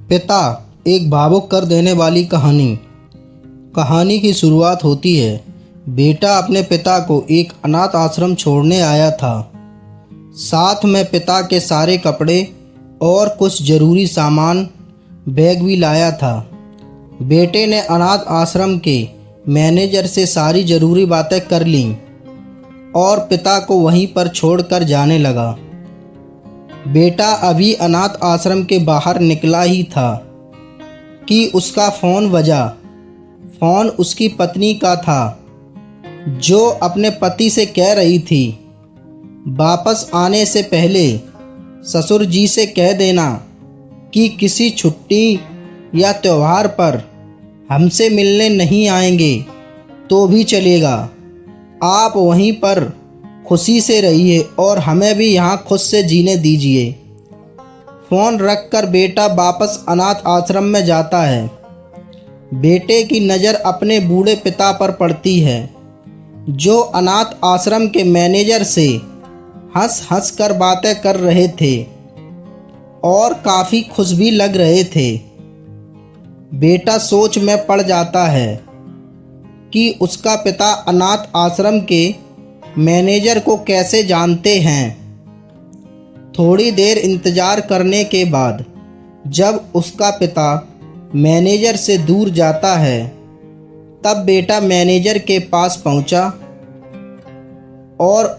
पिता, एक भावुक कर देने वाली कहानी। कहानी की शुरुआत होती है। बेटा अपने पिता को एक अनाथ आश्रम छोड़ने आया था। साथ में पिता के सारे कपड़े और कुछ ज़रूरी सामान बैग भी लाया था। बेटे ने अनाथ आश्रम के मैनेजर से सारी ज़रूरी बातें कर लीं और पिता को वहीं पर छोड़कर जाने लगा। बेटा अभी अनाथ आश्रम के बाहर निकला ही था कि उसका फ़ोन बजा। फ़ोन उसकी पत्नी का था, जो अपने पति से कह रही थी, वापस आने से पहले ससुर जी से कह देना कि किसी छुट्टी या त्योहार पर हमसे मिलने नहीं आएंगे तो भी चलेगा। आप वहीं पर खुशी से रहिए और हमें भी यहाँ खुद से जीने दीजिए। फ़ोन रखकर बेटा वापस अनाथ आश्रम में जाता है। बेटे की नज़र अपने बूढ़े पिता पर पड़ती है, जो अनाथ आश्रम के मैनेजर से हंस हंस कर बातें कर रहे थे और काफ़ी खुश भी लग रहे थे। बेटा सोच में पड़ जाता है कि उसका पिता अनाथ आश्रम के मैनेजर को कैसे जानते हैं। थोड़ी देर इंतज़ार करने के बाद जब उसका पिता मैनेजर से दूर जाता है, तब बेटा मैनेजर के पास पहुंचा और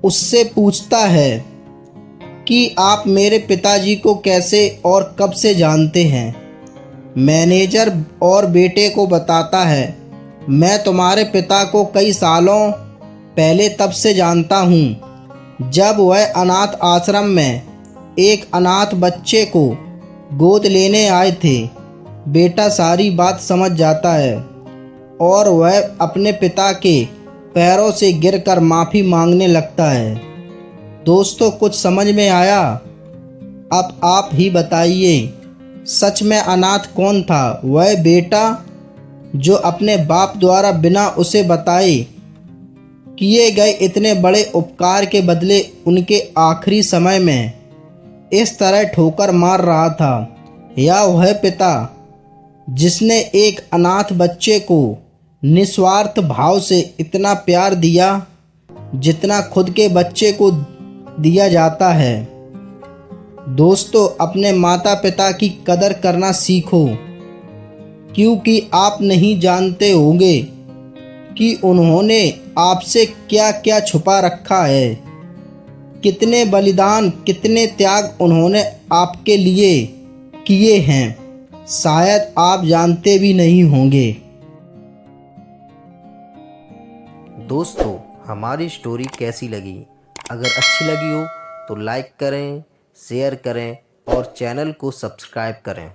उससे पूछता है कि आप मेरे पिताजी को कैसे और कब से जानते हैं। मैनेजर और बेटे को बताता है, मैं तुम्हारे पिता को कई सालों पहले तब से जानता हूँ, जब वह अनाथ आश्रम में एक अनाथ बच्चे को गोद लेने आए थे। बेटा सारी बात समझ जाता है और वह अपने पिता के पैरों से गिरकर माफ़ी मांगने लगता है। दोस्तों, कुछ समझ में आया? अब आप ही बताइए, सच में अनाथ कौन था? वह बेटा जो अपने बाप द्वारा बिना उसे बताए किए गए इतने बड़े उपकार के बदले उनके आखिरी समय में इस तरह ठोकर मार रहा था, या वह पिता जिसने एक अनाथ बच्चे को निस्वार्थ भाव से इतना प्यार दिया जितना खुद के बच्चे को दिया जाता है। दोस्तों, अपने माता पिता की कदर करना सीखो, क्योंकि आप नहीं जानते होंगे कि उन्होंने आपसे क्या क्या छुपा रखा है। कितने बलिदान, कितने त्याग उन्होंने आपके लिए किए हैं, शायद आप जानते भी नहीं होंगे। दोस्तों, हमारी स्टोरी कैसी लगी? अगर अच्छी लगी हो तो लाइक करें, शेयर करें और चैनल को सब्सक्राइब करें।